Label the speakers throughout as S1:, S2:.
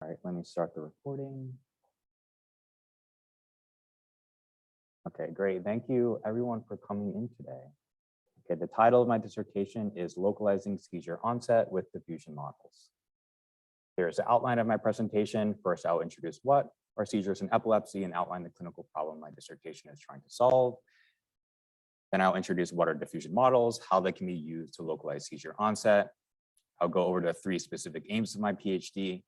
S1: All right, let me start the recording. Okay, great. Thank you everyone for coming in today. Okay, the title of my dissertation is Localizing Seizure Onset with Diffusion Models. Here's the outline of my presentation. First, I'll introduce what are seizures in epilepsy and outline the clinical problem my dissertation is trying to solve. Then I'll introduce what are diffusion models, how they can be used to localize seizure onset. I'll go over the 3 specific aims of my PhD.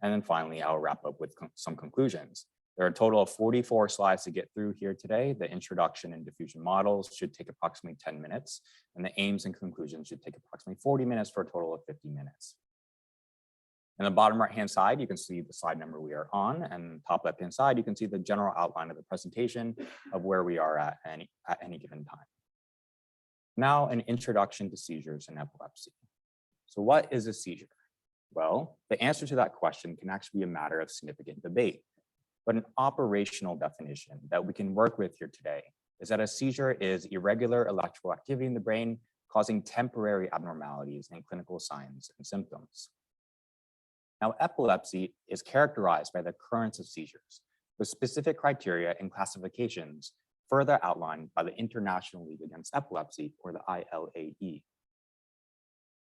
S1: And then finally, I'll wrap up with some conclusions. There are a total of 44 slides to get through here today. The introduction and diffusion models should take approximately 10 minutes, and the aims and conclusions should take approximately 40 minutes for a total of 50 minutes. In the bottom right-hand side, you can see the slide number we are on, and top left-hand side, you can see the general outline of the presentation of where we are at any given time. Now, an introduction to seizures in epilepsy. So what is a seizure? Well, the answer to that question can actually be a matter of significant debate. But an operational definition that we can work with here today is that a seizure is irregular electrical activity in the brain causing temporary abnormalities in clinical signs and symptoms. Now, epilepsy is characterized by the occurrence of seizures with specific criteria and classifications further outlined by the International League Against Epilepsy, or the ILAE.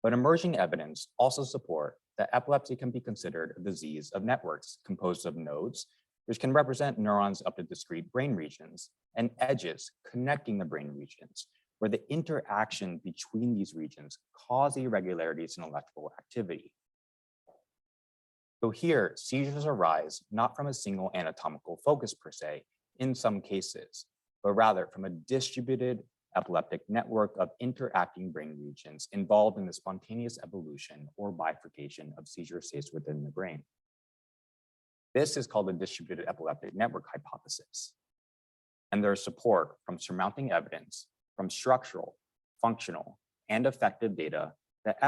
S1: But emerging evidence also support that epilepsy can be considered a disease of networks composed of nodes, which can represent neurons up to discrete brain regions, and edges connecting the brain regions, where the interaction between these regions cause irregularities in electrical activity. So here, seizures arise not from a single anatomical focus per se, in some cases, but rather from a distributed epileptic network of interacting brain regions involved in the spontaneous evolution or bifurcation of seizure states within the brain. This is called the distributed epileptic network hypothesis. And there is support from surmounting evidence from structural, functional, and affective data that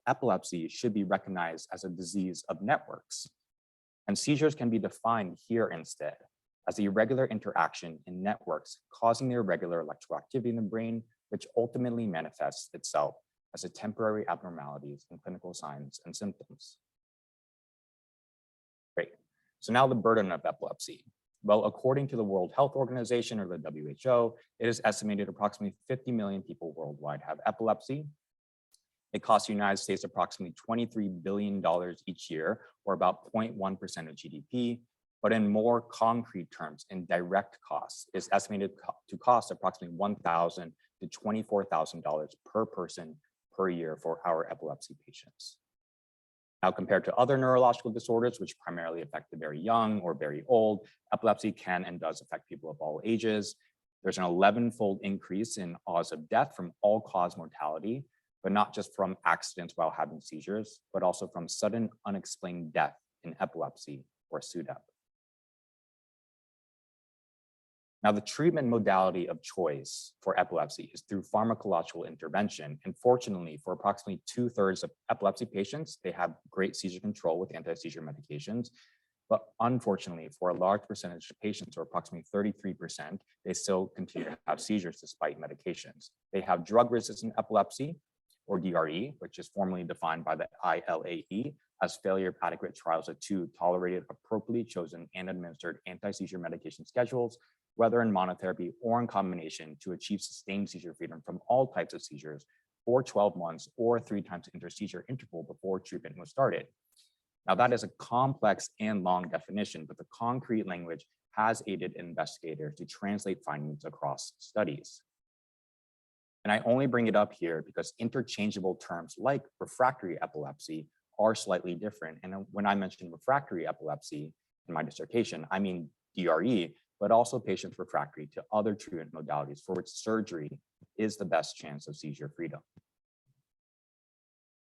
S1: epilepsy should be recognized as a disease of networks. And seizures can be defined here instead as the irregular interaction in networks causing the irregular electrical activity in the brain, which ultimately manifests itself as a temporary abnormalities in clinical signs and symptoms. Great. So now the burden of epilepsy. Well, according to the World Health Organization, or the WHO, it is estimated approximately 50 million people worldwide have epilepsy. It costs the United States approximately $23 billion each year, or about 0.1% of GDP. But in more concrete terms, in direct costs, is estimated to cost approximately $1,000 to $24,000 per person per year for our epilepsy patients. Now, compared to other neurological disorders, which primarily affect the very young or very old, epilepsy can and does affect people of all ages. There's an 11-fold increase in cause of death from all-cause mortality, but not just from accidents while having seizures, but also from sudden unexplained death in epilepsy, or SUDEP. Now, the treatment modality of choice for epilepsy is through pharmacological intervention. And fortunately, for approximately 2/3 of epilepsy patients, they have great seizure control with anti-seizure medications. But unfortunately, for a large percentage of patients, or approximately 33%, they still continue to have seizures despite medications. They have drug-resistant epilepsy, or DRE, which is formally defined by the ILAE as failure of adequate trials of 2 tolerated, appropriately chosen, and administered anti-seizure medication schedules, whether in monotherapy or in combination, to achieve sustained seizure freedom from all types of seizures for 12 months or 3 times interseizure interval before treatment was started. Now, that is a complex and long definition, but the concrete language has aided investigators to translate findings across studies. And I only bring it up here because interchangeable terms like refractory epilepsy are slightly different. And when I mention refractory epilepsy in my dissertation, I mean DRE, but also patients refractory to other treatment modalities for which surgery is the best chance of seizure freedom.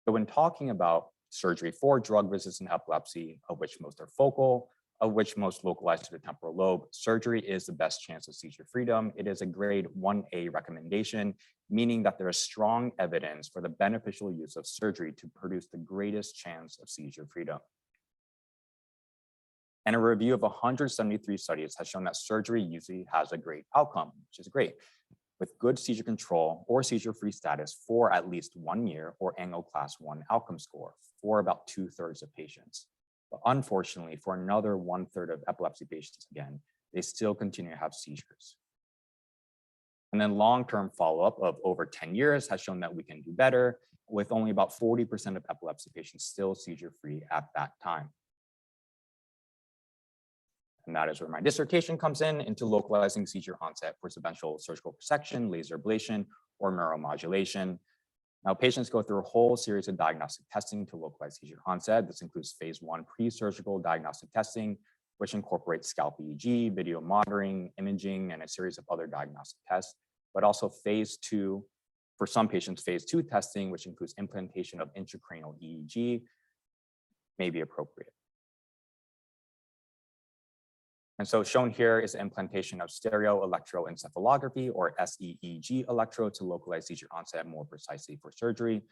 S1: So when talking about surgery for drug-resistant epilepsy, of which most are focal, of which most localize to the temporal lobe, surgery is the best chance of seizure freedom. It is a grade 1A recommendation, meaning that there is strong evidence for the beneficial use of surgery to produce the greatest chance of seizure freedom. And a review of 173 studies has shown that surgery usually has a great outcome, which is great, with good seizure control or seizure-free status for at least 1 year, or annual class 1 outcome score for about 2/3 of patients. But unfortunately, for another 1/3 of epilepsy patients, again, they still continue to have seizures. And then long-term follow-up of over 10 years has shown that we can do better, with only about 40% of epilepsy patients still seizure-free at that time. And that is where my dissertation comes in, into localizing seizure onset for sequential surgical resection, laser ablation, or neuromodulation. Now, patients go through a whole series of diagnostic testing to localize seizure onset. This includes phase 1 pre-surgical diagnostic testing, which incorporates scalp EEG, video monitoring, imaging, and a series of other diagnostic tests, but also phase 2, for some patients, phase 2 testing, which includes implantation of intracranial EEG, may be appropriate. And so shown here is the implantation of stereoelectroencephalography, or SEEG electrode, to localize seizure onset more precisely for surgery.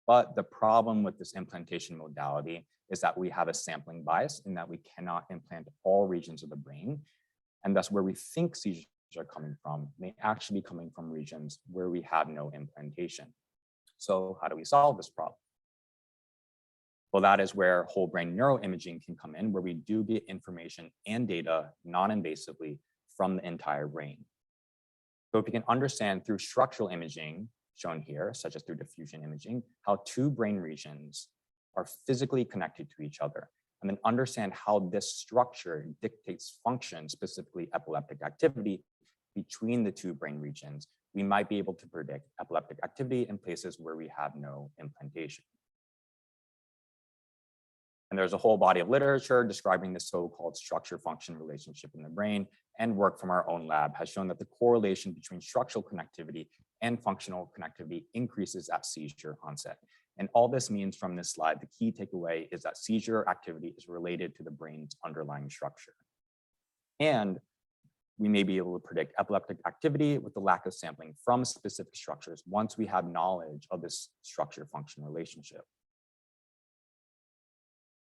S1: But the problem with this implantation modality is that we have a sampling bias in that we cannot implant all regions of the brain. And thus where we think seizures are coming from may actually be coming from regions where we have no implantation. So how do we solve this problem? Well, that is where whole brain neuroimaging can come in, where we do get information and data non-invasively from the entire brain. So if we can understand through structural imaging, shown here, such as through diffusion imaging, how two brain regions are physically connected to each other, and then understand how this structure dictates function, specifically epileptic activity, between the two brain regions, we might be able to predict epileptic activity in places where we have no implantation. And there's a whole body of literature describing the so-called structure-function relationship in the brain, and work from our own lab has shown that the correlation between structural connectivity and functional connectivity increases at seizure onset. And all this means from this slide, the key takeaway is that seizure activity is related to the brain's underlying structure. And we may be able to predict epileptic activity with the lack of sampling from specific structures once we have knowledge of this structure-function relationship.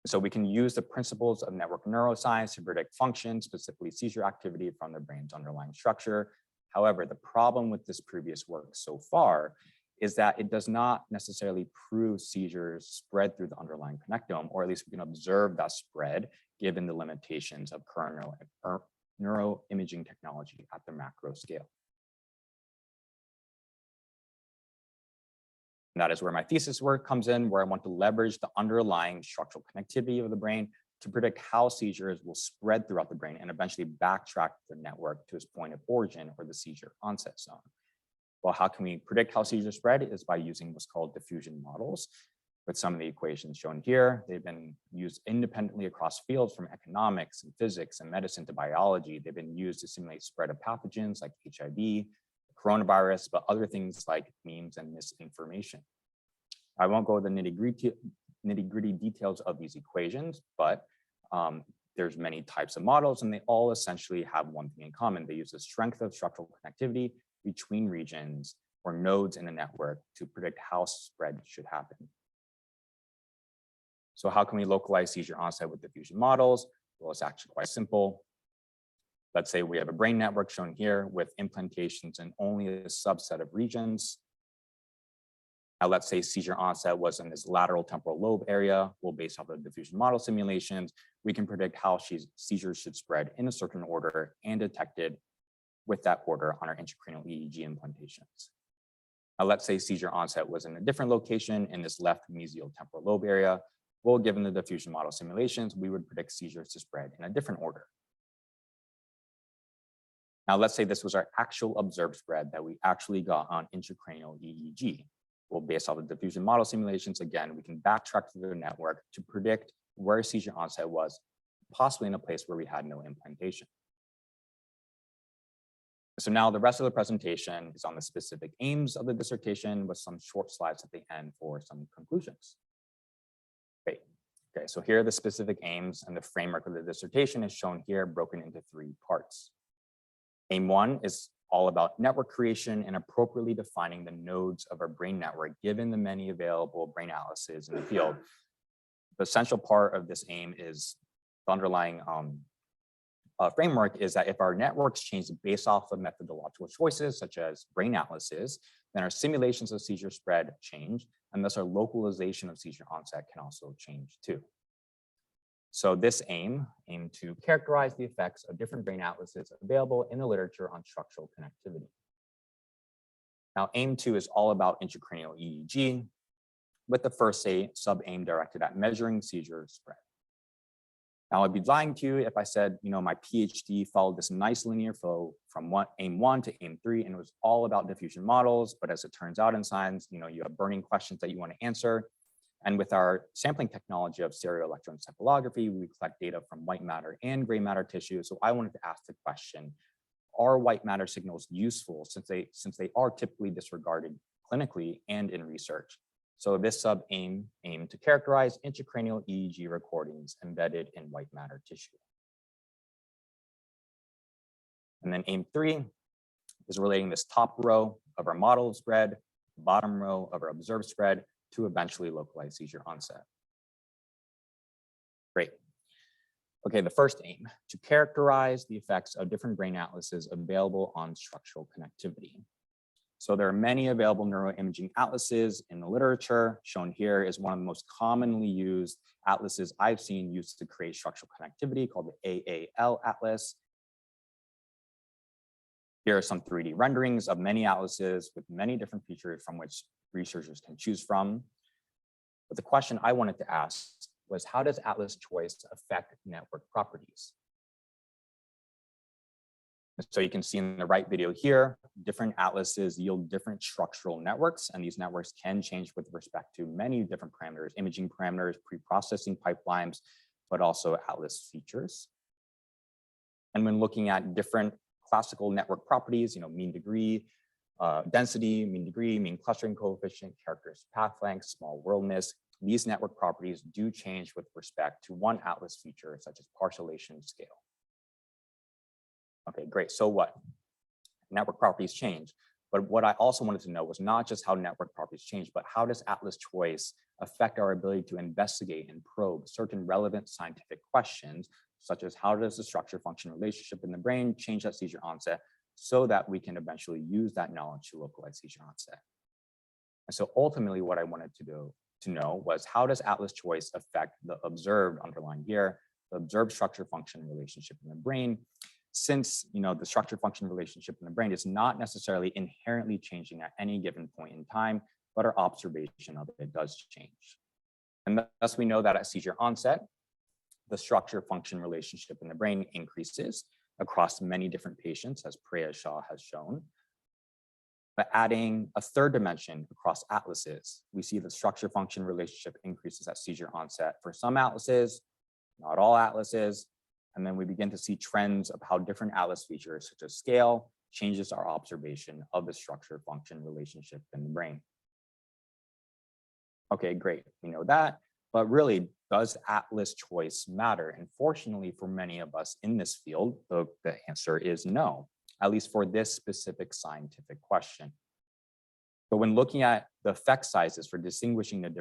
S1: So we can use the principles of network neuroscience to predict function, specifically seizure activity, from the brain's underlying structure. However, the problem with this previous work so far is that it does not necessarily prove seizures spread through the underlying connectome, or at least we can observe that spread given the limitations of current neuroimaging technology at the macro scale. And that is where my thesis work comes in, where I want to leverage the underlying structural connectivity of the brain to predict how seizures will spread throughout the brain and eventually backtrack the network to its point of origin, or the seizure onset zone. Well, how can we predict how seizures spread? Is by using what's called diffusion models. With some of the equations shown here, they've been used independently across fields from economics and physics and medicine to biology. They've been used to simulate spread of pathogens like HIV, coronavirus, but other things like memes and misinformation. I won't go into the nitty-gritty details of these equations, but there's many types of models, and they all essentially have one thing in common. They use the strength of structural connectivity between regions or nodes in a network to predict how spread should happen. So how can we localize seizure onset with diffusion models? Well, it's actually quite simple. Let's say we have a brain network shown here with implantations in only a subset of regions. Now, let's say seizure onset was in this lateral temporal lobe area. Well, based off of diffusion model simulations, we can predict how seizures should spread in a certain order and detected with that order on our intracranial EEG implantations. Now, let's say seizure onset was in a different location in this left mesial temporal lobe area. Well, given the diffusion model simulations, we would predict seizures to spread in a different order. Now, let's say this was our actual observed spread that we actually got on intracranial EEG. Well, based off of diffusion model simulations, again, we can backtrack through the network to predict where seizure onset was, possibly in a place where we had no implantation. So now the rest of the presentation is on the specific aims of the dissertation, with some short slides at the end for some conclusions. Okay, so here are the specific aims, and the framework of the dissertation is shown here, broken into 3 parts. Aim 1 is all about network creation and appropriately defining the nodes of our brain network, given the many available brain atlases in the field. The essential part of this aim is the underlying framework is that if our networks change based off of methodological choices, such as brain atlases, then our simulations of seizure spread change, and thus our localization of seizure onset can also change too. So this aim to characterize the effects of different brain atlases available in the literature on structural connectivity. Now, aim 2 is all about intracranial EEG, with the first sub-aim directed at measuring seizure spread. Now, I'd be lying to you if I said, my PhD followed this nice linear flow from aim 1 to aim 3, and it was all about diffusion models. But as it turns out in science, you have burning questions that you want to answer. And with our sampling technology of stereoelectroencephalography, we collect data from white matter and gray matter tissue. So I wanted to ask the question, are white matter signals useful since they are typically disregarded clinically and in research? So this sub-aim aimed to characterize intracranial EEG recordings embedded in white matter tissue. And then aim 3 is relating this top row of our model spread, bottom row of our observed spread to eventually localize seizure onset. Great. Okay, the first aim, to characterize the effects of different brain atlases available on structural connectivity. So there are many available neuroimaging atlases in the literature. Shown here is one of the most commonly used atlases I've seen used to create structural connectivity, called the AAL atlas. Here are some 3D renderings of many atlases with many different features from which researchers can choose from. But the question I wanted to ask was, how does atlas choice affect network properties? So you can see in the right video here, different atlases yield different structural networks, and these networks can change with respect to many different parameters, imaging parameters, pre-processing pipelines, but also atlas features. And when looking at different classical network properties, mean degree, density, mean degree, mean clustering coefficient, characteristic path length, small worldness, these network properties do change with respect to one atlas feature, such as parcellation scale. Okay, great. So what? Network properties change. But what I also wanted to know was not just how network properties change, but how does atlas choice affect our ability to investigate and probe certain relevant scientific questions, such as how does the structure-function relationship in the brain change at seizure onset, so that we can eventually use that knowledge to localize seizure onset. And so ultimately what I wanted to know was, how does atlas choice affect the observed, underlined here, the observed structure-function relationship in the brain, since the structure-function relationship in the brain is not necessarily inherently changing at any given point in time, but our observation of it does change. And thus we know that at seizure onset, the structure-function relationship in the brain increases across many different patients, as Priya Shah has shown. But adding a third dimension across atlases, we see the structure-function relationship increases at seizure onset for some atlases, not all atlases. And then we begin to see trends of how different atlas features, such as scale, changes our observation of the structure-function relationship in the brain. Okay, great, we know that, but really, does atlas choice matter? And fortunately for many of us in this field, the answer is no, at least for this specific scientific question. But when looking at the effect sizes for distinguishing the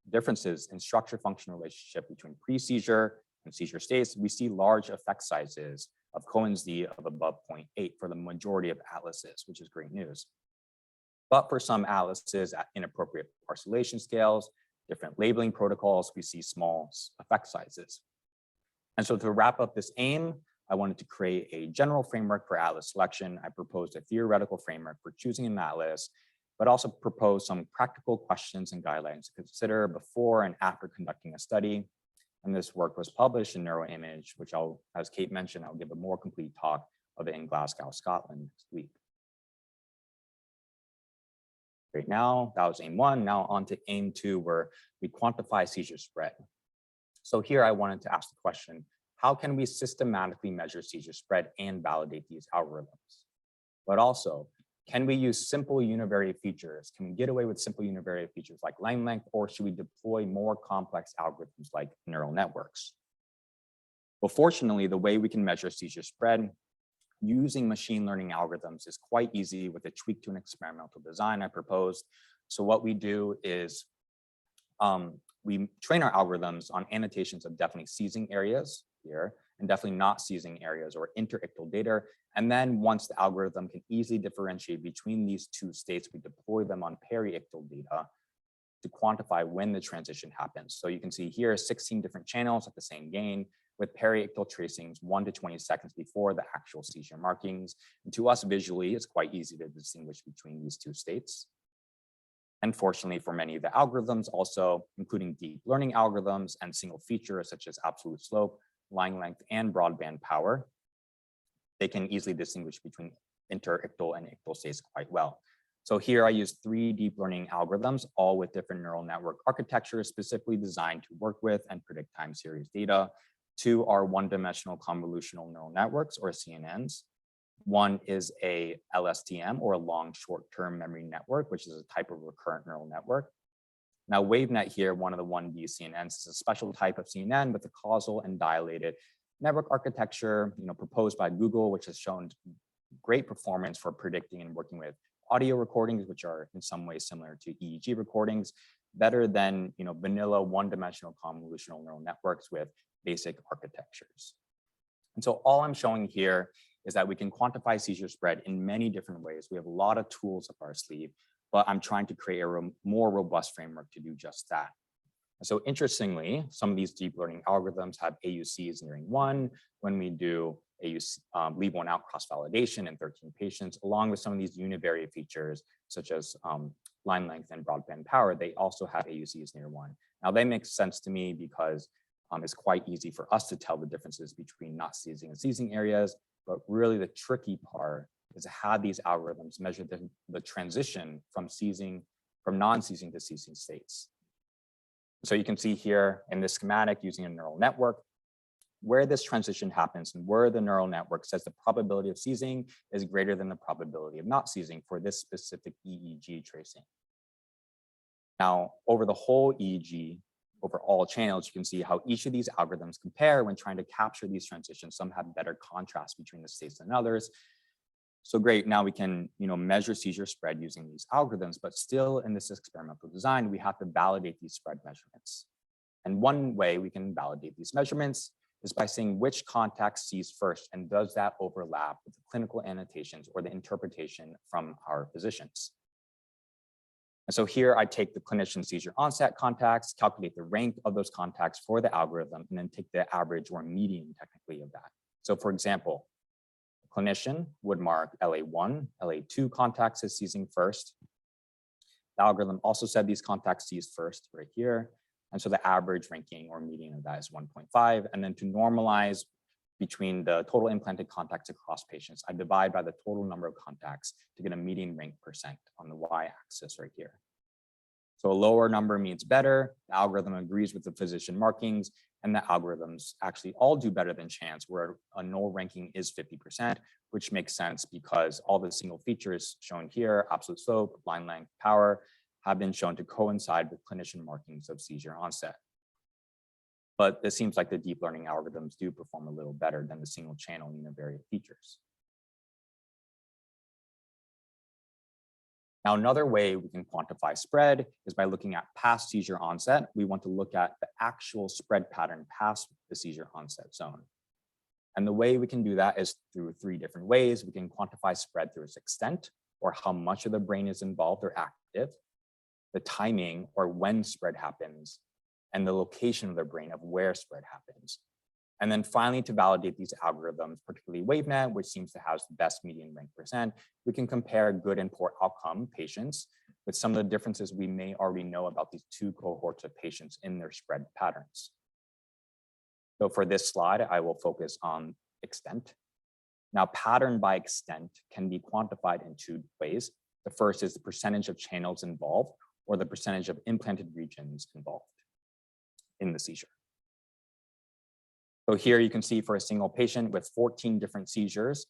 S1: differences in structure-function relationship between pre-seizure and seizure states, we see large effect sizes of Cohen's d of above 0.8 for the majority of atlases, which is great news. But for some atlases at inappropriate parcellation scales, different labeling protocols, we see small effect sizes. And so to wrap up this aim, I wanted to create a general framework for atlas selection. I proposed a theoretical framework for choosing an atlas, but also proposed some practical questions and guidelines to consider before and after conducting a study. And this work was published in Neuroimage, which as Kate mentioned, I'll give a more complete talk of it in Glasgow, Scotland next week. Great, now that was aim 1, now on to aim 2, where we quantify seizure spread. So here I wanted to ask the question, how can we systematically measure seizure spread and validate these algorithms? But also, can we use simple univariate features? Can we get away with simple univariate features like line length, or should we deploy more complex algorithms like neural networks? Well, fortunately, the way we can measure seizure spread using machine learning algorithms is quite easy with a tweak to an experimental design I proposed. So what we do is we train our algorithms on annotations of definitely seizing areas here, and definitely not seizing areas or interictal data. And then once the algorithm can easily differentiate between these two states, we deploy them on periictal data. to quantify when the transition happens. So you can see here 16 different channels at the same gain with periictal tracings 1 to 20 seconds before the actual seizure markings. And to us visually, it's quite easy to distinguish between these two states. And fortunately for many of the algorithms also, including deep learning algorithms and single features such as absolute slope, line length, and broadband power, they can easily distinguish between interictal and ictal states quite well. So here I use 3 deep learning algorithms, all with different neural network architectures specifically designed to work with and predict time series data. 2 are one-dimensional convolutional neural networks, or CNNs. 1 is a LSTM, or a long short-term memory network, which is a type of recurrent neural network. Now, WaveNet here, one of the 1D CNNs, is a special type of CNN with a causal and dilated network architecture, proposed by Google, which has shown great performance for predicting and working with audio recordings, which are in some ways similar to EEG recordings, better than vanilla one-dimensional convolutional neural networks with basic architectures. And so all I'm showing here is that we can quantify seizure spread in many different ways. We have a lot of tools up our sleeve, but I'm trying to create a more robust framework to do just that. So interestingly, some of these deep learning algorithms have AUCs nearing 1 when we do AUC, leave one out cross-validation in 13 patients, along with some of these univariate features such as line length and broadband power. They also have AUCs near 1. Now, they make sense to me because it's quite easy for us to tell the differences between not seizing and seizing areas, but really the tricky part is how these algorithms measure the transition from non-seizing to seizing states. So you can see here in this schematic using a neural network where this transition happens and where the neural network says the probability of seizing is greater than the probability of not seizing for this specific EEG tracing. Now, over the whole EEG, over all channels, you can see how each of these algorithms compare when trying to capture these transitions. Some have better contrast between the states than others. So great, now we can measure seizure spread using these algorithms, but still in this experimental design, we have to validate these spread measurements. And one way we can validate these measurements is by seeing which contact sees first, and does that overlap with the clinical annotations or the interpretation from our physicians. And so here I take the clinician seizure onset contacts, calculate the rank of those contacts for the algorithm, and then take the average or median technically of that. So for example, a clinician would mark LA1, LA2 contacts as seizing first. The algorithm also said these contacts seize first right here. And so the average ranking or median of that is 1.5. And then to normalize between the total implanted contacts across patients, I divide by the total number of contacts to get a median rank percent on the y-axis right here. So a lower number means better. The algorithm agrees with the physician markings, and the algorithms actually all do better than chance, where a null ranking is 50%, which makes sense because all the single features shown here, absolute slope, line length, power, have been shown to coincide with clinician markings of seizure onset. But it seems like the deep learning algorithms do perform a little better than the single channel univariate features. Now, another way we can quantify spread is by looking at past seizure onset. We want to look at the actual spread pattern past the seizure onset zone. And the way we can do that is through 3 different ways. We can quantify spread through its extent, or how much of the brain is involved or active, the timing or when spread happens, and the location of the brain of where spread happens. And then finally, to validate these algorithms, particularly WaveNet, which seems to have the best median rank percent, we can compare good and poor outcome patients with some of the differences we may already know about these 2 cohorts of patients in their spread patterns. So for this slide, I will focus on extent. Now, pattern by extent can be quantified in 2 ways. The first is the percentage of channels involved, or the percentage of implanted regions involved in the seizure. So here you can see for a single patient with 14 different seizures,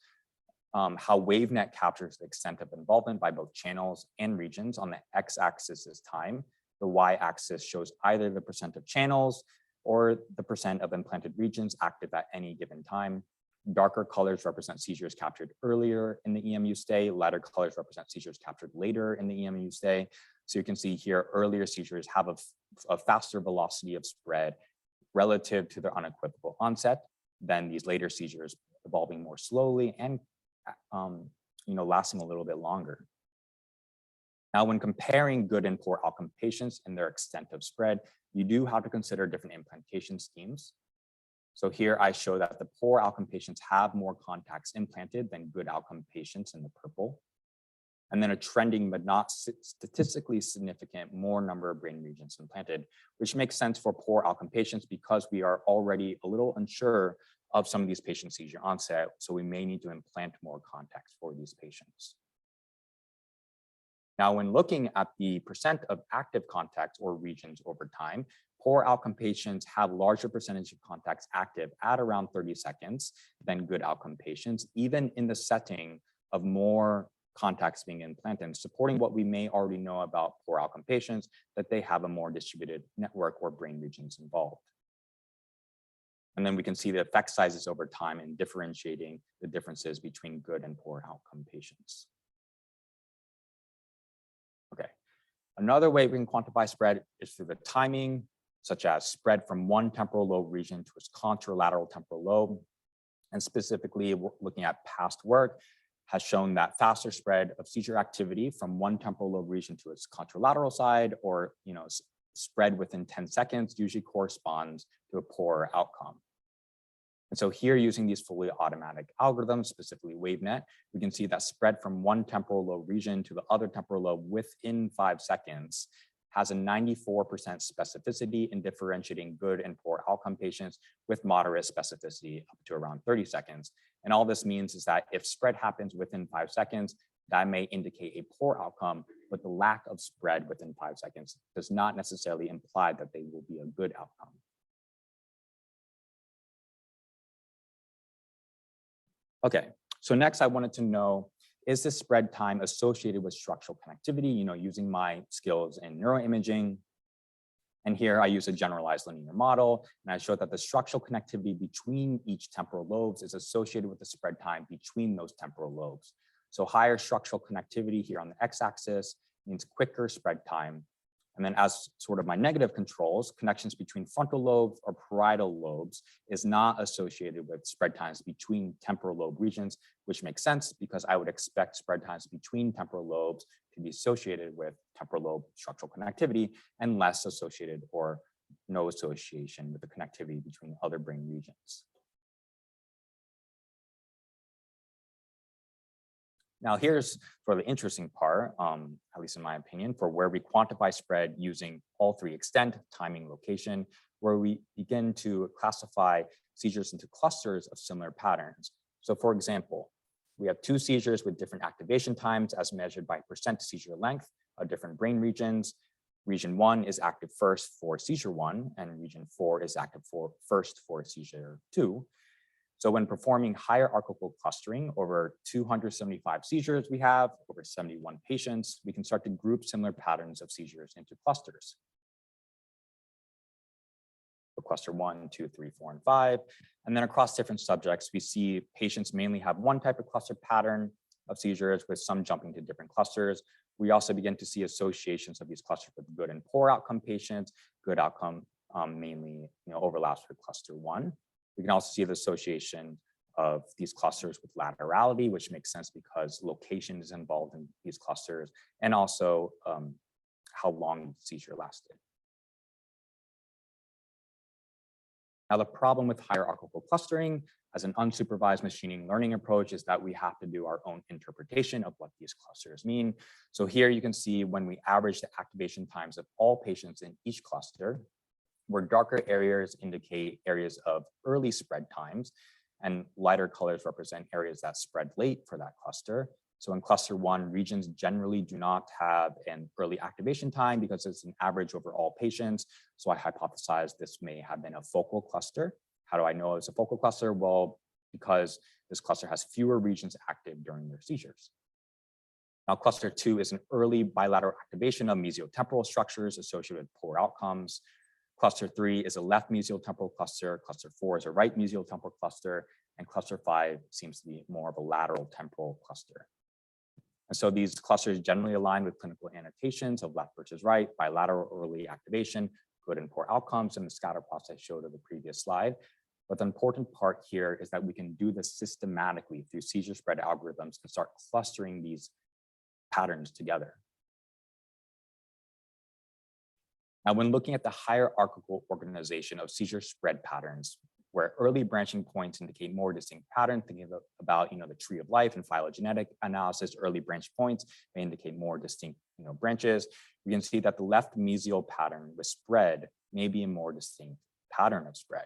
S1: how WaveNet captures the extent of involvement by both channels and regions. On the x-axis is time. The y-axis shows either the percent of channels or the percent of implanted regions active at any given time. Darker colors represent seizures captured earlier in the EMU stay. Lighter colors represent seizures captured later in the EMU stay. So you can see here, earlier seizures have a faster velocity of spread relative to their unequivocal onset than these later seizures, evolving more slowly and lasting a little bit longer. Now, when comparing good and poor outcome patients and their extent of spread, you do have to consider different implantation schemes. So here I show that the poor outcome patients have more contacts implanted than good outcome patients in the purple. And then a trending but not statistically significant more number of brain regions implanted, which makes sense for poor outcome patients because we are already a little unsure of some of these patients' seizure onset, so we may need to implant more contacts for these patients. Now, when looking at the percent of active contacts or regions over time, poor outcome patients have larger percentage of contacts active at around 30 seconds than good outcome patients, even in the setting of more contacts being implanted, supporting what we may already know about poor outcome patients, that they have a more distributed network or brain regions involved. And then we can see the effect sizes over time in differentiating the differences between good and poor outcome patients. Okay, another way we can quantify spread is through the timing, such as spread from one temporal lobe region to its contralateral temporal lobe. And specifically, looking at past work has shown that faster spread of seizure activity from one temporal lobe region to its contralateral side, or spread within 10 seconds, usually corresponds to a poorer outcome. And so here, using these fully automatic algorithms, specifically WaveNet, we can see that spread from one temporal lobe region to the other temporal lobe within 5 seconds has a 94% specificity in differentiating good and poor outcome patients with moderate specificity up to around 30 seconds. And all this means is that if spread happens within 5 seconds, that may indicate a poor outcome, but the lack of spread within 5 seconds does not necessarily imply that they will be a good outcome. Okay, so next I wanted to know, is this spread time associated with structural connectivity, using my skills in neuroimaging? And here I use a generalized linear model, and I showed that the structural connectivity between each temporal lobes is associated with the spread time between those temporal lobes. So higher structural connectivity here on the x-axis means quicker spread time. And then as sort of my negative controls, connections between frontal lobes or parietal lobes is not associated with spread times between temporal lobe regions, which makes sense because I would expect spread times between temporal lobes to be associated with temporal lobe structural connectivity and less associated or no association with the connectivity between other brain regions. Now here's for the interesting part, at least in my opinion, for where we quantify spread using all three: extent, timing, location, where we begin to classify seizures into clusters of similar patterns. So for example, we have two seizures with different activation times as measured by percent seizure length of different brain regions. Region 1 is active first for seizure 1, and region 4 is active first for seizure 2. So when performing hierarchical clustering over 275 seizures we have, over 71 patients, we can start to group similar patterns of seizures into clusters. So cluster 1, 2, 3, 4, and 5. And then across different subjects, we see patients mainly have one type of cluster pattern of seizures with some jumping to different clusters. We also begin to see associations of these clusters with good and poor outcome patients. Good outcome mainly overlaps with cluster 1. We can also see the association of these clusters with laterality, which makes sense because location is involved in these clusters, and also how long the seizure lasted. Now, the problem with hierarchical clustering as an unsupervised machine learning approach is that we have to do our own interpretation of what these clusters mean. So here you can see when we average the activation times of all patients in each cluster, where darker areas indicate areas of early spread times, and lighter colors represent areas that spread late for that cluster. So in cluster 1, regions generally do not have an early activation time because it's an average over all patients. So I hypothesize this may have been a focal cluster. How do I know it's a focal cluster? Well, because this cluster has fewer regions active during their seizures. Now, cluster 2 is an early bilateral activation of mesiotemporal structures associated with poor outcomes. Cluster 3 is a left mesial temporal cluster. Cluster 4 is a right mesial temporal cluster. And cluster 5 seems to be more of a lateral temporal cluster. And so these clusters generally align with clinical annotations of left versus right, bilateral early activation, good and poor outcomes, and the scatter plots I showed in the previous slide. But the important part here is that we can do this systematically through seizure spread algorithms and start clustering these patterns together. Now, when looking at the hierarchical organization of seizure spread patterns, where early branching points indicate more distinct patterns, thinking about the tree of life and phylogenetic analysis, early branch points may indicate more distinct branches. We can see that the left mesial pattern with spread may be a more distinct pattern of spread.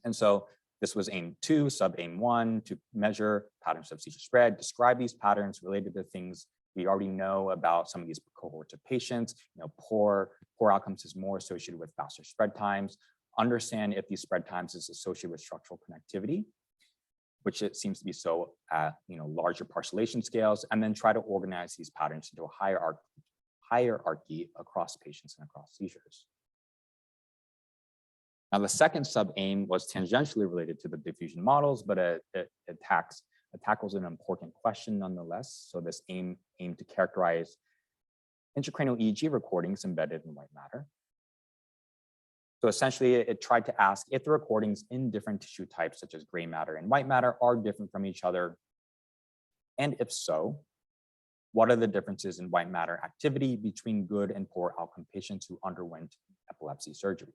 S1: And so this was aim 2, sub aim 1, to measure patterns of seizure spread, describe these patterns related to things we already know about some of these cohorts of patients. Poor outcomes is more associated with faster spread times. Understand if these spread times is associated with structural connectivity, which it seems to be so at larger parcellation scales, and then try to organize these patterns into a hierarchy across patients and across seizures. Now, the second sub-aim was tangentially related to the diffusion models, but it tackles an important question nonetheless. So this aim to characterize intracranial EEG recordings embedded in white matter. So essentially, it tried to ask if the recordings in different tissue types, such as gray matter and white matter, are different from each other. And if so, what are the differences in white matter activity between good and poor outcome patients who underwent epilepsy surgery?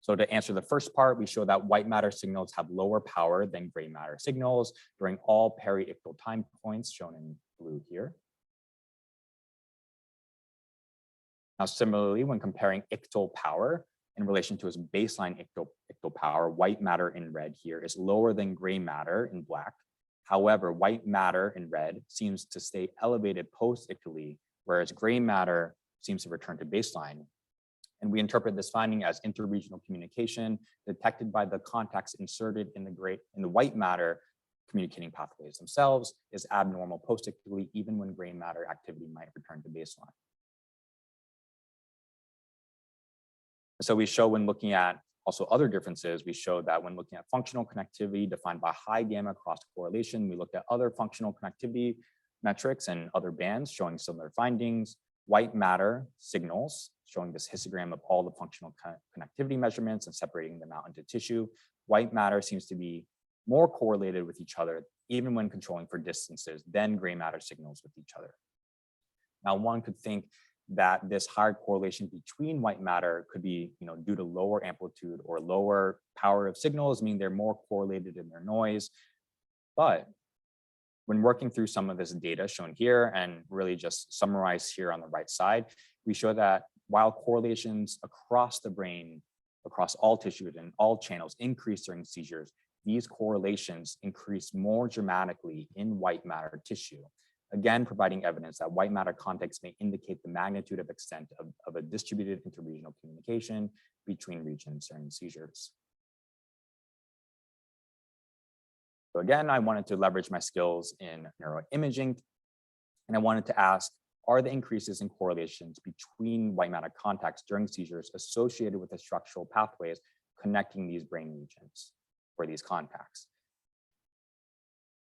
S1: So to answer the first part, we show that white matter signals have lower power than gray matter signals during all periictal time points, shown in blue here. Now, similarly, when comparing ictal power in relation to its baseline ictal power, white matter in red here is lower than gray matter in black. However, white matter in red seems to stay elevated post-ictally, whereas gray matter seems to return to baseline. And we interpret this finding as interregional communication detected by the contacts inserted in the white matter communicating pathways themselves is abnormal post-ictally, even when gray matter activity might return to baseline. So we show, when looking at also other differences, we show that when looking at functional connectivity defined by high gamma cross correlation, we looked at other functional connectivity metrics and other bands showing similar findings. White matter signals, showing this histogram of all the functional connectivity measurements and separating them out into tissue. White matter seems to be more correlated with each other, even when controlling for distances, than gray matter signals with each other. Now, one could think that this higher correlation between white matter could be due to lower amplitude or lower power of signals, meaning they're more correlated in their noise. But when working through some of this data shown here and really just summarized here on the right side, we show that while correlations across the brain, across all tissues and all channels increase during seizures, these correlations increase more dramatically in white matter tissue. Again, providing evidence that white matter context may indicate the magnitude of extent of a distributed interregional communication between regions during seizures. So again, I wanted to leverage my skills in neuroimaging, and I wanted to ask, are the increases in correlations between white matter contacts during seizures associated with the structural pathways connecting these brain regions for these contacts?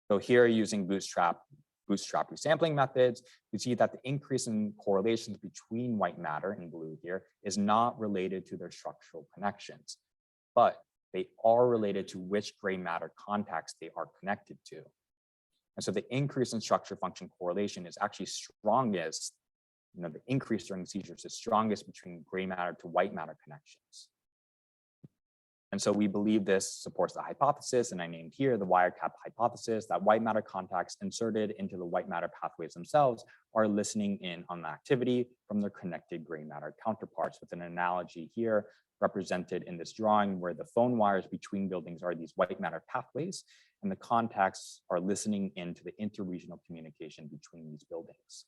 S1: So here, using bootstrap resampling methods, we see that the increase in correlations between white matter in blue here is not related to their structural connections, but they are related to which gray matter contacts they are connected to. And so the increase in structure function correlation is actually strongest, the increase during seizures is strongest between gray matter to white matter connections. And so we believe this supports the hypothesis, and I named here the wiretap hypothesis, that white matter contacts inserted into the white matter pathways themselves are listening in on the activity from their connected gray matter counterparts, with an analogy here represented in this drawing where the phone wires between buildings are these white matter pathways, and the contacts are listening into the interregional communication between these buildings.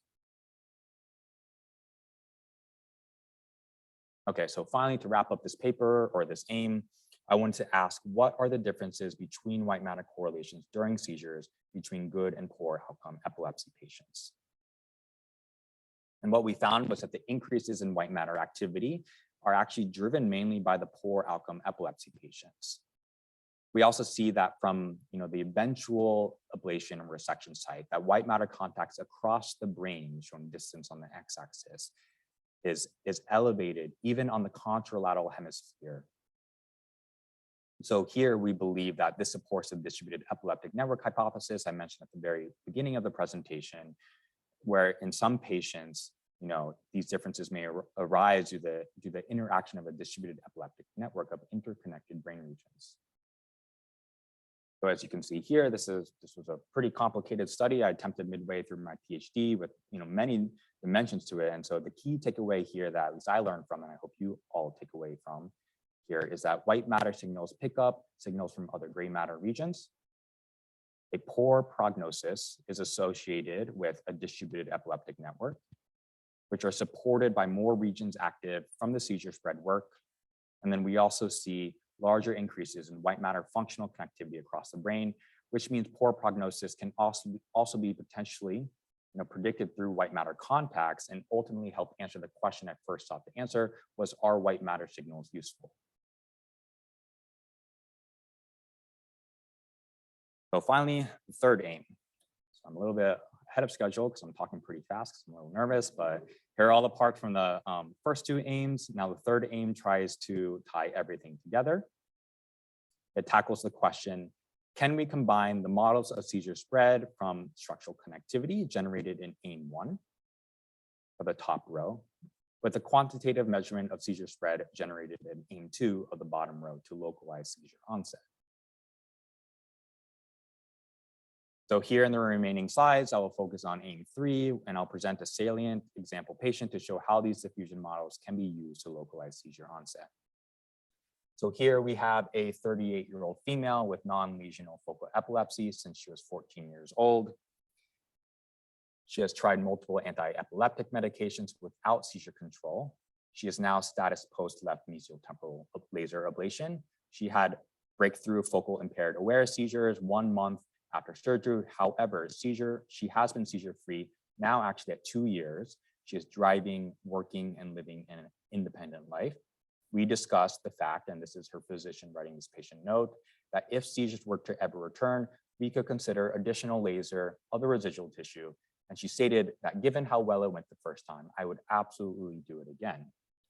S1: Okay, so finally, to wrap up this paper or this aim, I wanted to ask, what are the differences between white matter correlations during seizures between good and poor outcome epilepsy patients? And what we found was that the increases in white matter activity are actually driven mainly by the poor outcome epilepsy patients. We also see that from the eventual ablation and resection site, that white matter contacts across the brain, showing distance on the x-axis, is elevated even on the contralateral hemisphere. So here we believe that this supports the distributed epileptic network hypothesis I mentioned at the very beginning of the presentation, where in some patients, these differences may arise due to the interaction of a distributed epileptic network of interconnected brain regions. So as you can see here, this was a pretty complicated study I attempted midway through my PhD with many dimensions to it. And so the key takeaway here that at least I learned from, and I hope you all take away from here, is that white matter signals pick up signals from other gray matter regions. A poor prognosis is associated with a distributed epileptic network, which are supported by more regions active from the seizure spread work. And then we also see larger increases in white matter functional connectivity across the brain, which means poor prognosis can also be potentially predicted through white matter contacts and ultimately help answer the question I first sought to answer was, are white matter signals useful? So finally, the third aim. So I'm a little bit ahead of schedule because I'm talking pretty fast because I'm a little nervous, but here are all the parts from the first two aims. Now the third aim tries to tie everything together. It tackles the question, can we combine the models of seizure spread from structural connectivity generated in aim 1 of the top row with the quantitative measurement of seizure spread generated in aim 2 of the bottom row to localize seizure onset? So here in the remaining slides, I will focus on aim 3, and I'll present a salient example patient to show how these diffusion models can be used to localize seizure onset. So here we have a 38-year-old female with non-lesional focal epilepsy since she was 14 years old. She has tried multiple anti-epileptic medications without seizure control. She is now status post-left mesial temporal laser ablation. She had breakthrough focal impaired aware seizures 1 month after surgery. However, she has been seizure-free now actually at 2 years. She is driving, working, and living an independent life. We discussed the fact, and this is her physician writing this patient note, that if seizures were to ever return, we could consider additional laser of the residual tissue. And she stated that given how well it went the first time, I would absolutely do it again.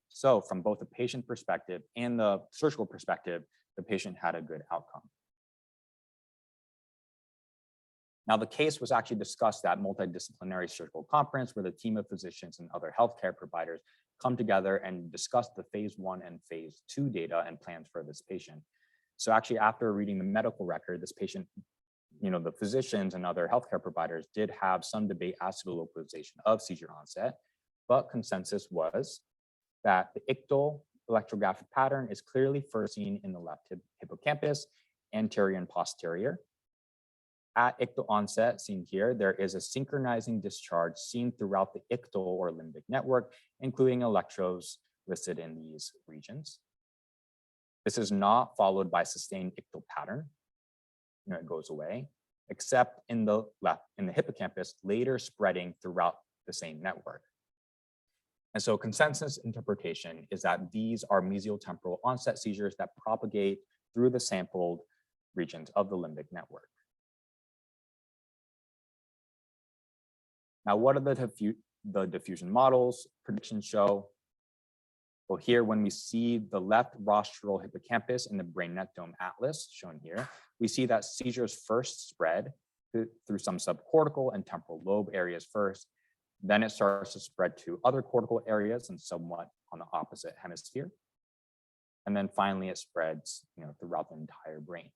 S1: So from both the patient perspective and the surgical perspective, the patient had a good outcome. Now, the case was actually discussed at multidisciplinary surgical conference where the team of physicians and other healthcare providers come together and discuss the phase 1 and phase 2 data and plans for this patient. So actually, after reading the medical record, this patient, the physicians and other healthcare providers did have some debate as to the localization of seizure onset, but consensus was that the ictal electrographic pattern is clearly first seen in the left hippocampus, anterior and posterior. At ictal onset, seen here, there is a synchronizing discharge seen throughout the ictal or limbic network, including electrodes listed in these regions. This is not followed by sustained ictal pattern. It goes away, except in the hippocampus, later spreading throughout the same network. And so consensus interpretation is that these are mesial temporal onset seizures that propagate through the sampled regions of the limbic network. Now, what are the diffusion models predictions show? Well, here, when we see the left rostral hippocampus in the brain net dome atlas shown here, we see that seizures first spread through some subcortical and temporal lobe areas first. Then it starts to spread to other cortical areas and somewhat on the opposite hemisphere. And then finally, it spreads throughout the entire brain.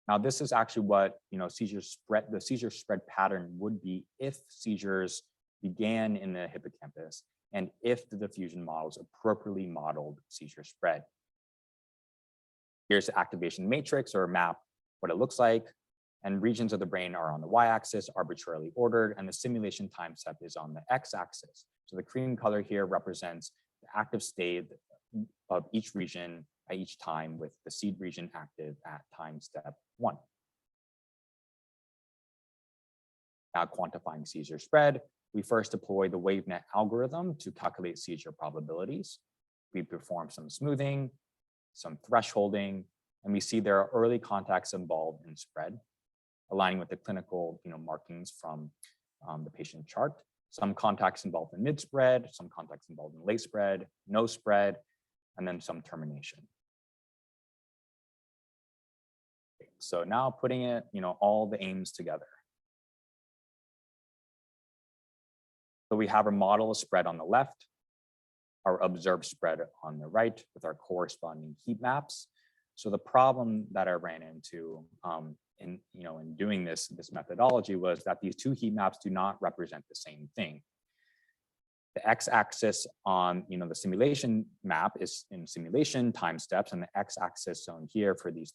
S1: Now, this is actually what the seizure spread pattern would be if seizures began in the hippocampus and if the diffusion models appropriately modeled seizure spread. Here's the activation matrix or map, what it looks like, and regions of the brain are on the y-axis, arbitrarily ordered, and the simulation time step is on the x-axis. So the cream color here represents the active state of each region at each time, with the seed region active at time step 1. Now, quantifying seizure spread, we first deploy the WaveNet algorithm to calculate seizure probabilities. We perform some smoothing, some thresholding, and we see there are early contacts involved in spread, aligning with the clinical markings from the patient chart. Some contacts involved in mid-spread, some contacts involved in late spread, no spread, and then some termination. So now putting it, all the aims together. So we have our model spread on the left, our observed spread on the right with our corresponding heat maps. So the problem that I ran into in doing this methodology was that these two heat maps do not represent the same thing. The x-axis on the simulation map is in simulation time steps, and the x-axis shown here for these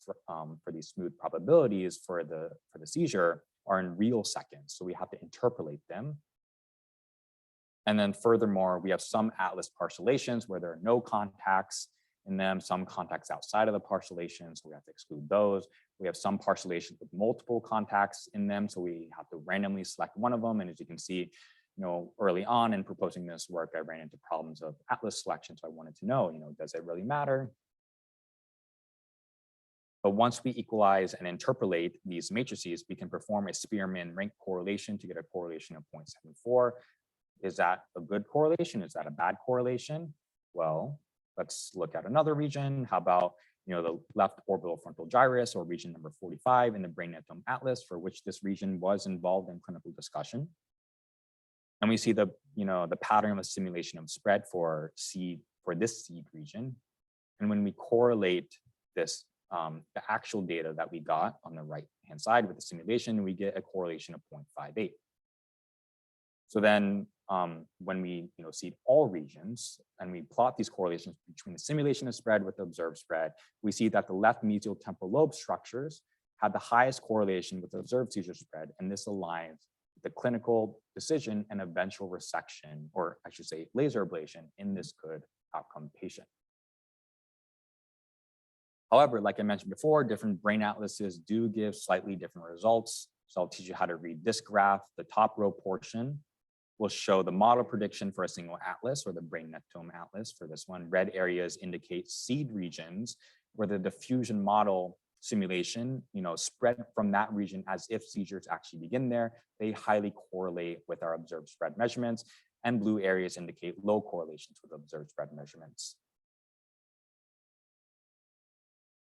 S1: smooth probabilities for the seizure are in real seconds. So we have to interpolate them. And then furthermore, we have some atlas parcellations where there are no contacts in them, some contacts outside of the parcellation, so we have to exclude those. We have some parcellations with multiple contacts in them, so we have to randomly select one of them. And as you can see, early on in proposing this work, I ran into problems of atlas selection. So I wanted to know, does it really matter? But once we equalize and interpolate these matrices, we can perform a Spearman rank correlation to get a correlation of 0.74. Is that a good correlation? Is that a bad correlation? Well, let's look at another region. How about the left orbital frontal gyrus, or region number 45 in the Brain.Netome Atlas, for which this region was involved in clinical discussion. And we see the pattern of a simulation of spread for this seed region. And when we correlate this, the actual data that we got on the right-hand side with the simulation, we get a correlation of 0.58. So then when we seed all regions and we plot these correlations between the simulation of spread with the observed spread, we see that the left mesial temporal lobe structures had the highest correlation with the observed seizure spread, and this aligns with the clinical decision and eventual resection, or I should say laser ablation, in this good outcome patient. However, like I mentioned before, different brain atlases do give slightly different results. So I'll teach you how to read this graph. The top row portion will show the model prediction for a single atlas, or the Brain.Netome Atlas for this one. Red areas indicate seed regions where the diffusion model simulation, spread from that region as if seizures actually begin there. They highly correlate with our observed spread measurements, and blue areas indicate low correlations with observed spread measurements.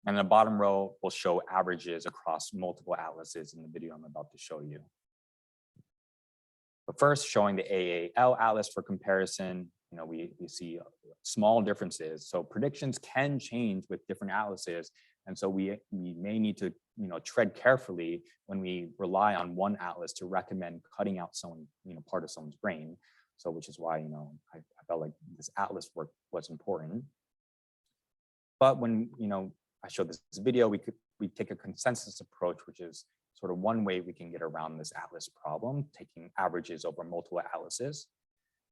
S1: And the bottom row will show averages across multiple atlases in the video I'm about to show you. But first, showing the AAL atlas for comparison, we see small differences. So predictions can change with different atlases. And so we may need to tread carefully when we rely on one atlas to recommend cutting out some part of someone's brain. So which is why I felt like this atlas work was important. But when I showed this video, we take a consensus approach, which is sort of one way we can get around this atlas problem, taking averages over multiple atlases.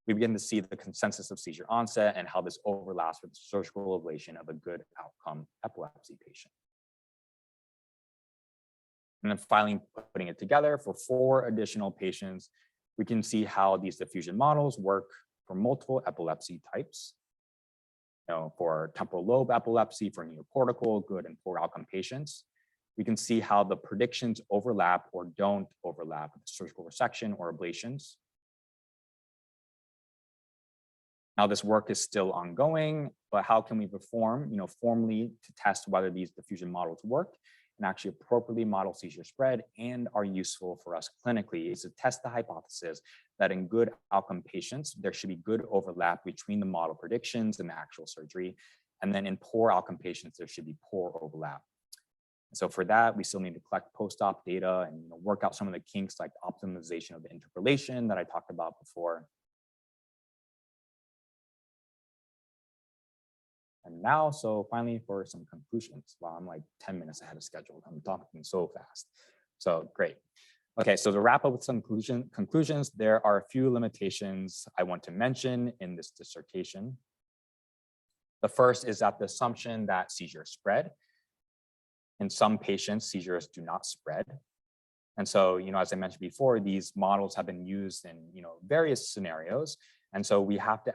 S1: We begin to see the consensus of seizure onset and how this overlaps with the surgical ablation of a good outcome epilepsy patient. And then finally, putting it together for 4 additional patients, we can see how these diffusion models work for multiple epilepsy types. For temporal lobe epilepsy, for neocortical, good and poor outcome patients. We can see how the predictions overlap or don't overlap with surgical resection or ablations. Now, this work is still ongoing, but how can we perform, formally to test whether these diffusion models work and actually appropriately model seizure spread and are useful for us clinically, is to test the hypothesis that in good outcome patients, there should be good overlap between the model predictions and the actual surgery. And then in poor outcome patients, there should be poor overlap. So for that, we still need to collect post-op data and work out some of the kinks like optimization of the interpolation that I talked about before. And now, so finally for some conclusions. Wow, I'm like 10 minutes ahead of schedule. I'm talking so fast. So great. Okay, so to wrap up with some conclusions, there are a few limitations I want to mention in this dissertation. The first is that the assumption that seizures spread. In some patients, seizures do not spread. And so, as I mentioned before, these models have been used in, various scenarios. And so we have to,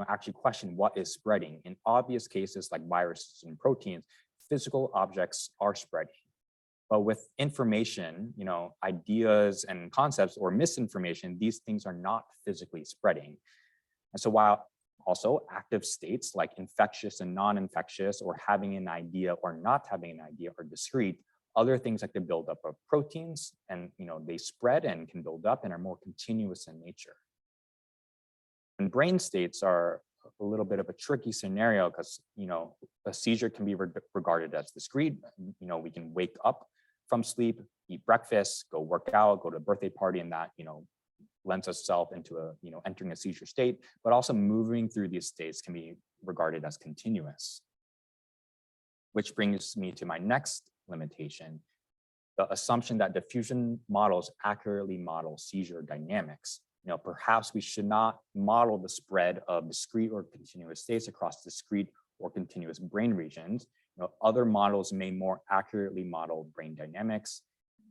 S1: actually question what is spreading. In obvious cases like viruses and proteins, physical objects are spreading. But with information, ideas and concepts or misinformation, these things are not physically spreading. And so while also active states like infectious and non-infectious, or having an idea or not having an idea, are discrete, other things like the buildup of proteins and they spread and can build up and are more continuous in nature. And brain states are a little bit of a tricky scenario because, a seizure can be regarded as discrete. We can wake up from sleep, eat breakfast, go work out, go to a birthday party, and that, lends itself into entering a seizure state, but also moving through these states can be regarded as continuous. Which brings me to my next limitation, the assumption that diffusion models accurately model seizure dynamics. Perhaps we should not model the spread of discrete or continuous states across discrete or continuous brain regions. Other models may more accurately model brain dynamics.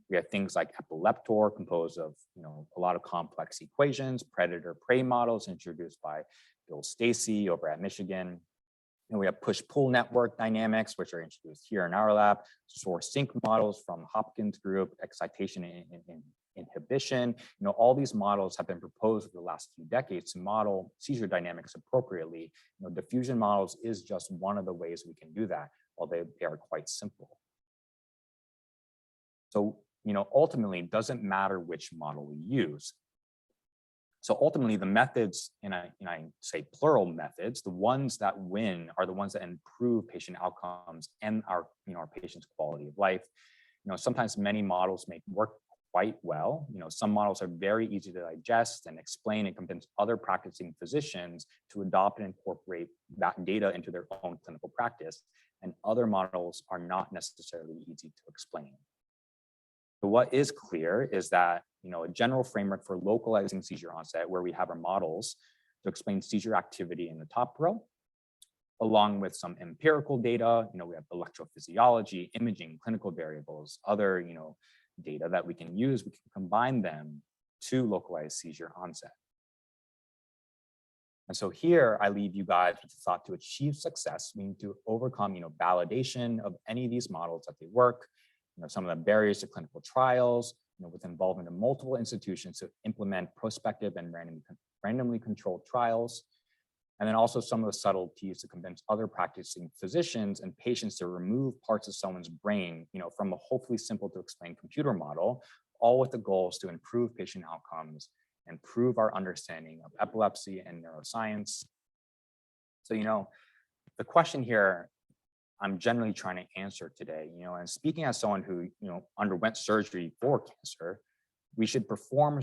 S1: We have things like epileptor, composed of a lot of complex equations, predator-prey models introduced by Bill Stacy over at Michigan. And we have push-pull network dynamics, which are introduced here in our lab, source-sink models from Hopkins group, excitation and inhibition. All these models have been proposed over the last few decades to model seizure dynamics appropriately. Diffusion models is just one of the ways we can do that, although they are quite simple. So, ultimately, it doesn't matter which model we use. So ultimately, the methods, and I say plural methods, the ones that win are the ones that improve patient outcomes and our patients' quality of life. Sometimes many models may work quite well. Some models are very easy to digest and explain and convince other practicing physicians to adopt and incorporate that data into their own clinical practice. And other models are not necessarily easy to explain. But what is clear is that a general framework for localizing seizure onset, where we have our models to explain seizure activity in the top row, along with some empirical data. We have electrophysiology, imaging, clinical variables, other data that we can use. We can combine them to localize seizure onset. And so here I leave you guys with the thought: to achieve success, we need to overcome validation of any of these models that they work. Some of the barriers to clinical trials, with involvement of multiple institutions to implement prospective and randomly controlled trials. And then also some of the subtleties to convince other practicing physicians and patients to remove parts of someone's brain, from a hopefully simple to explain computer model, all with the goals to improve patient outcomes, improve our understanding of epilepsy and neuroscience. So, the question here I'm generally trying to answer today, and speaking as someone who, underwent surgery for cancer, we should perform,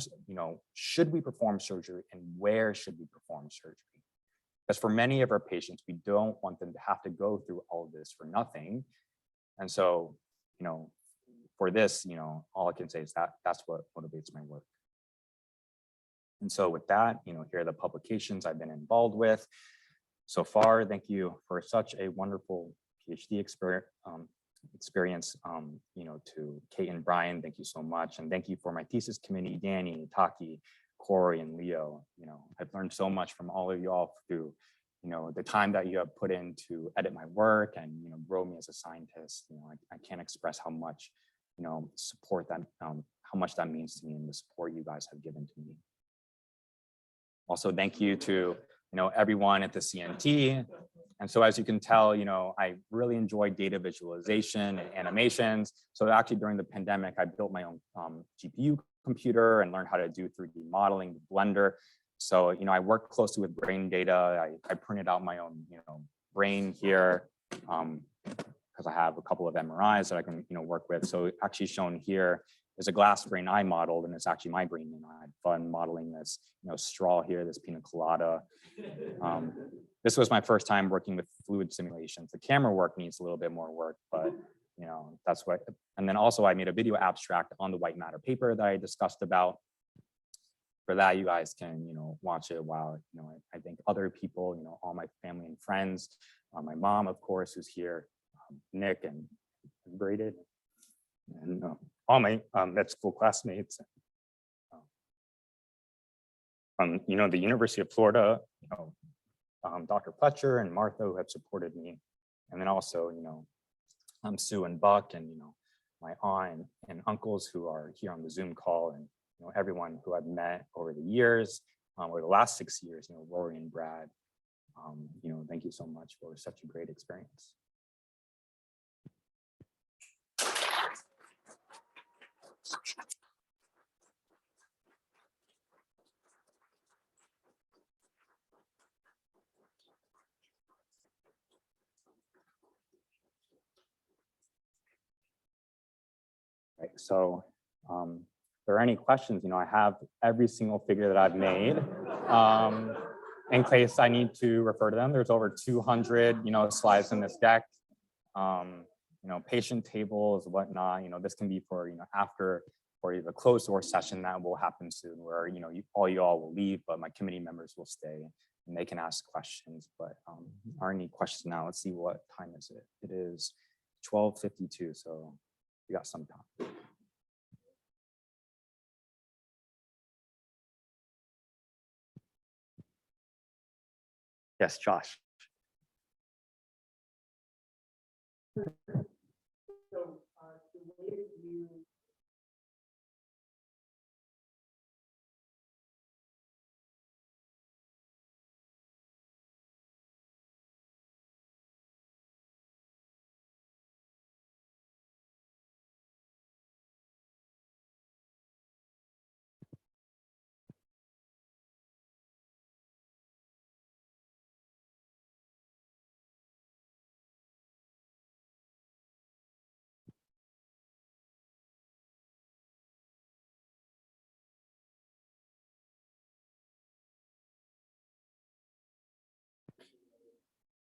S1: should we perform surgery, and where should we perform surgery? Because for many of our patients, we don't want them to have to go through all of this for nothing. And so, for this, all I can say is that that's what motivates my work. And so with that, here are the publications I've been involved with so far. Thank you for such a wonderful PhD experience, to Kate and Brian, thank you so much. And thank you for my thesis committee, Danny, Taki, Corey, and Leo. I've learned so much from all of you all through, the time that you have put in to edit my work and, grow me as a scientist. I can't express how much, support that, how much that means to me and the support you guys have given to me. Also, thank you to, everyone at the CNT. And so as you can tell, I really enjoy data visualization and animations. So actually during the pandemic, I built my own GPU computer and learned how to do 3D modeling with Blender. So, I worked closely with brain data. I printed out my own, brain here because I have a couple of MRIs that I can, work with. So actually shown here is a glass brain I modeled, and it's actually my brain. I had fun modeling this, straw here, this pina colada. This was my first time working with fluid simulations. The camera work needs a little bit more work, but that's what. And then also I made a video abstract on the white matter paper that I discussed about. For that, you guys can watch it while I think other people, all my family and friends, my mom, of course, who's here, Nick and Braden, and all my med school classmates. The University of Florida, Dr. Fletcher and Martha, who have supported me. And then also, Sue and Buck and, my aunt and uncles who are here on the Zoom call, and, everyone who I've met over the years, or the last 6 years, Rory and Brad. Thank you so much for such a great experience. Right, so if there are any questions, I have every single figure that I've made. In case I need to refer to them, there's over 200, slides in this deck. Patient tables, whatnot. This can be for, after or the closed door session that will happen soon, where all will leave, but my committee members will stay and they can ask questions. But are any questions now? Let's see, what time is it? It is 12:52, so we got some time. Yes, Josh.
S2: So the way that you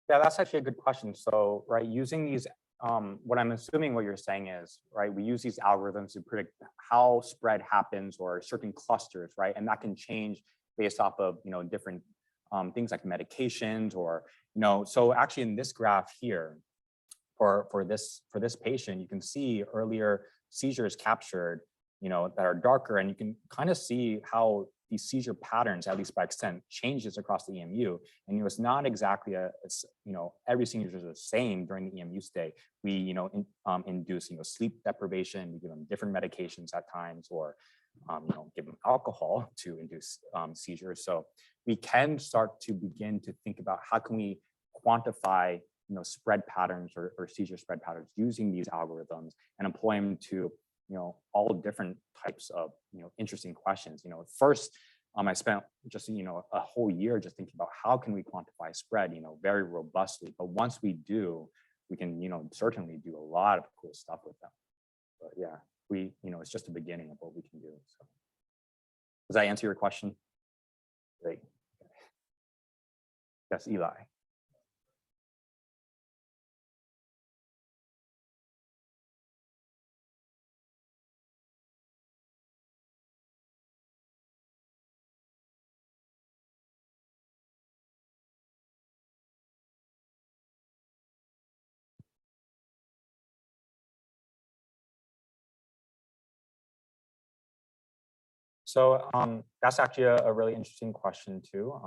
S1: Yeah, that's actually a good question. So, right, using these, what I'm assuming what you're saying is, right, we use these algorithms to predict how spread happens or certain clusters, right? And that can change based off of, different things like medications or, so actually in this graph here, for this patient, you can see earlier seizures captured, that are darker, and you can kind of see how these seizure patterns, at least by extent, changes across the EMU. And it's not exactly every seizure is the same during the EMU stay. We induce sleep deprivation. We give them different medications at times, or give them alcohol to induce seizures. So we can start to begin to think about how can we quantify spread patterns or seizure spread patterns using these algorithms and employ them to all different types of interesting questions. First, I spent just a whole year just thinking about how can we quantify spread very robustly. But once we do, we can certainly do a lot of cool stuff with them. But yeah, it's just the beginning of what we can do. So does that answer your question? Great. Yes, Eli. So that's actually a really interesting question too.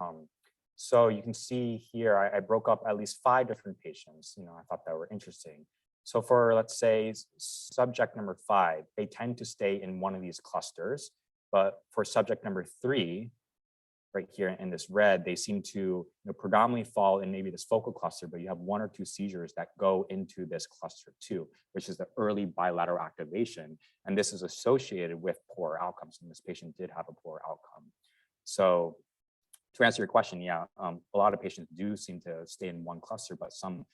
S1: So you can see here, I broke up at least 5 different patients. I thought that were interesting. So for, let's say, subject number 5, they tend to stay in one of these clusters. But for subject number 3, right here in this red, they seem to predominantly fall in maybe this focal cluster, but you have 1 or 2 seizures that go into this cluster too, which is the early bilateral activation. And this is associated with poor outcomes. And this patient did have a poor outcome. So to answer your question, yeah, a lot of patients do seem to stay in one cluster, but some,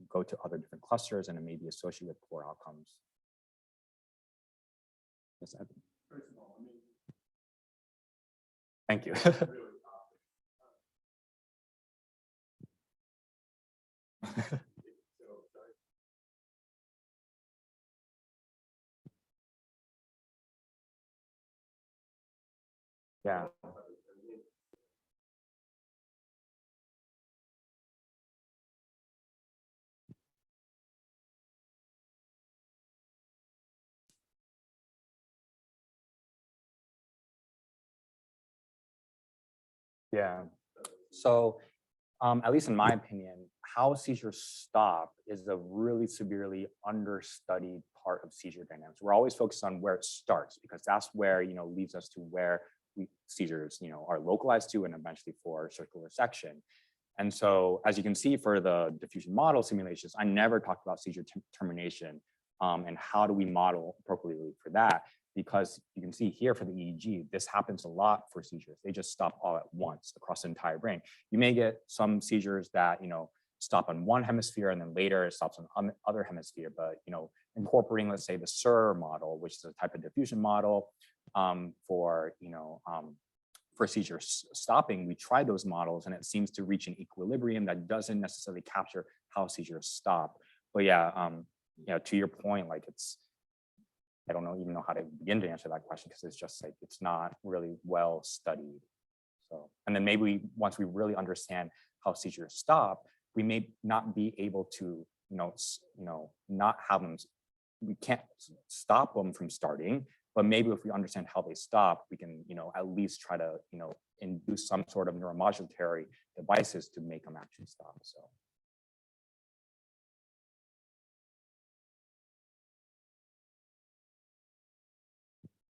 S1: go to other different clusters and it may be associated with poor outcomes. Yes, Evan. Thank you. Yeah. Yeah. So at least in my opinion, how seizures stop is a really severely understudied part of seizure dynamics. We're always focused on where it starts because that's where, leads us to where seizures, are localized to and eventually for circular section. And so as you can see for the diffusion model simulations, I never talked about seizure termination and how do we model appropriately for that? Because you can see here for the EEG, this happens a lot for seizures. They just stop all at once across the entire brain. You may get some seizures that, stop on one hemisphere and then later it stops on other hemisphere. But incorporating, let's say, the SIR model, which is a type of diffusion model for seizure stopping, we tried those models and it seems to reach an equilibrium that doesn't necessarily capture how seizures stop. But yeah, to your point, like I don't even know how to begin to answer that question because it's just like it's not really well studied. So, and then maybe once we really understand how seizures stop, we may not be able to, not have them. We can't stop them from starting, but maybe if we understand how they stop, we can, at least try to, induce some sort of neuromodulatory devices to make them actually stop. So.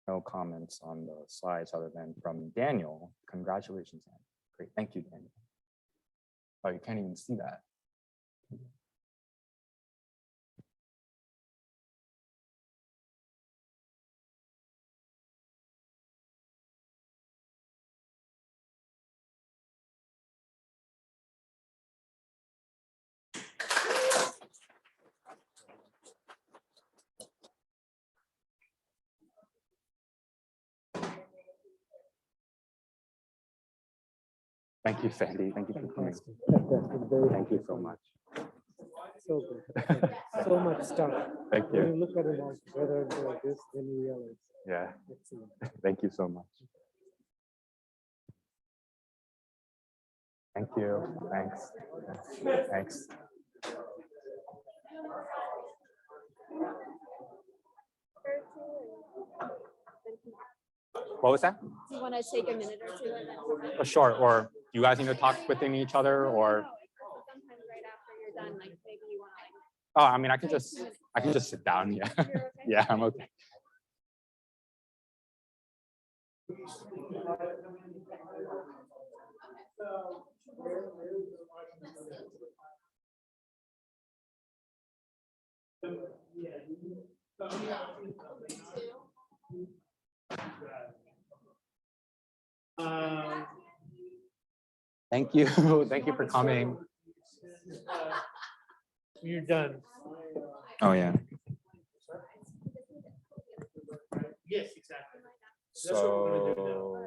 S1: No comments on the slides other than from Daniel. Congratulations, Daniel. Great, thank you, Daniel. Oh, you can't even see that. Thank you, Sandy. Thank you for coming. Thank you so much.
S2: So good. So much stuff.
S1: Thank you.
S2: When you look at it all together like this, then you realize.
S1: Yeah.
S2: Excellent.
S1: Thank you so much. Thank you. Thanks. Thanks. What was that?
S3: Do you want to take a minute or two and then come back?
S1: Sure. Or you guys need to talk within each other, or?
S3: Sometimes right after you're done, like maybe you want to
S1: Oh, I mean, I can just sit down. Yeah.
S3: You're okay?
S1: Yeah, I'm okay. Thank you. Thank you for coming.
S2: You're done.
S1: Oh, yeah.
S2: Yes, exactly.
S1: So